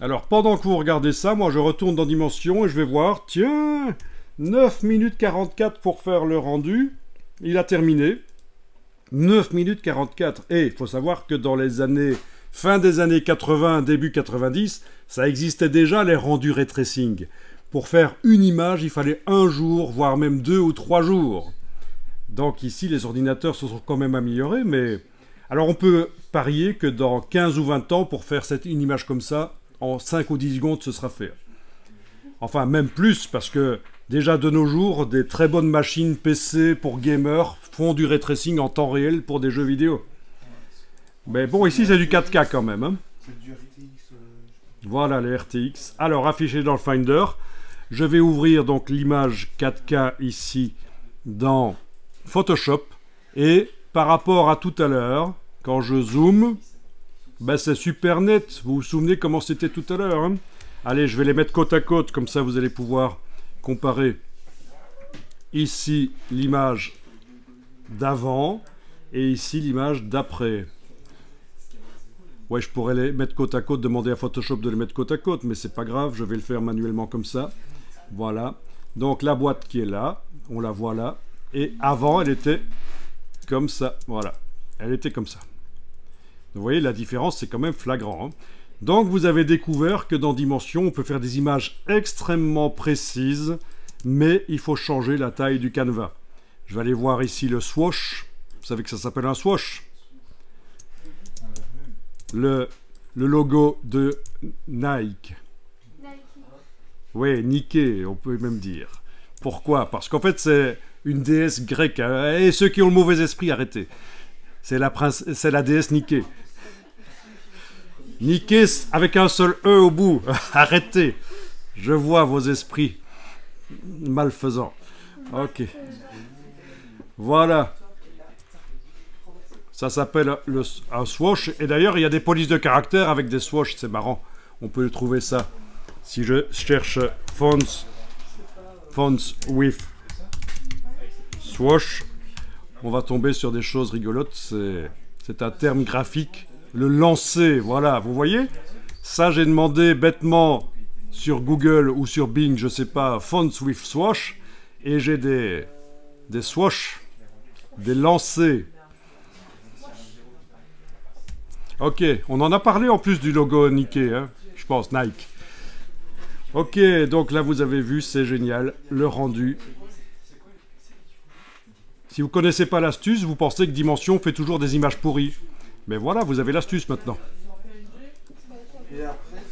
Alors, pendant que vous regardez ça, moi je retourne dans Dimension et je vais voir, tiens, 9 minutes 44 pour faire le rendu. Il a terminé. 9 minutes 44. Et il faut savoir que dans les années, fin des années 80, début 90, ça existait déjà les rendus ray tracing. Pour faire une image, il fallait un jour, voire même 2 ou 3 jours. Donc ici, les ordinateurs se sont quand même améliorés, mais... Alors on peut parier que dans 15 ou 20 ans, pour faire une image comme ça, en 5 ou 10 secondes, ce sera fait. Enfin, même plus, parce que déjà de nos jours, des très bonnes machines PC pour gamers font du ray tracing en temps réel pour des jeux vidéo. Mais bon, ici c'est du 4K quand même. Hein. C'est du RTX. Voilà les RTX. Alors, affiché dans le Finder, je vais ouvrir donc l'image 4K ici dans Photoshop. Et par rapport à tout à l'heure, quand je zoome, ben c'est super net. Vous vous souvenez comment c'était tout à l'heure, hein? Allez, je vais les mettre côte à côte, comme ça vous allez pouvoir comparer ici l'image d'avant et ici l'image d'après. Ouais, je pourrais les mettre côte à côte, demander à Photoshop de les mettre côte à côte, mais c'est pas grave, je vais le faire manuellement comme ça. Voilà. Donc la boîte qui est là, on la voit là. Et avant, elle était comme ça. Voilà. Elle était comme ça. Vous voyez, la différence, c'est quand même flagrant. Hein. Donc vous avez découvert que dans Dimension, on peut faire des images extrêmement précises, mais il faut changer la taille du canevas. Je vais aller voir ici le swatch. Vous savez que ça s'appelle un swatch. Le logo de Nike. Oui, Nike, on peut même dire. Pourquoi? Parce qu'en fait, c'est une déesse grecque. Et ceux qui ont le mauvais esprit, arrêtez. C'est la déesse Nike. Nike avec un seul E au bout. Arrêtez. Je vois vos esprits malfaisants. Ok. Voilà. Ça s'appelle un swatch. Et d'ailleurs, il y a des polices de caractère avec des swatchs. C'est marrant. On peut trouver ça. Si je cherche fonts with swatch, on va tomber sur des choses rigolotes. C'est un terme graphique. Le lancer, voilà. Vous voyez? Ça, j'ai demandé bêtement sur Google ou sur Bing, je sais pas, fonts with swatch. Et j'ai des swatchs, des lancers. Ok, on en a parlé en plus du logo Nike, hein, je pense, Nike. Ok, donc là vous avez vu, c'est génial, le rendu. Si vous ne connaissez pas l'astuce, vous pensez que Dimension fait toujours des images pourries. Mais voilà, vous avez l'astuce maintenant. Et après,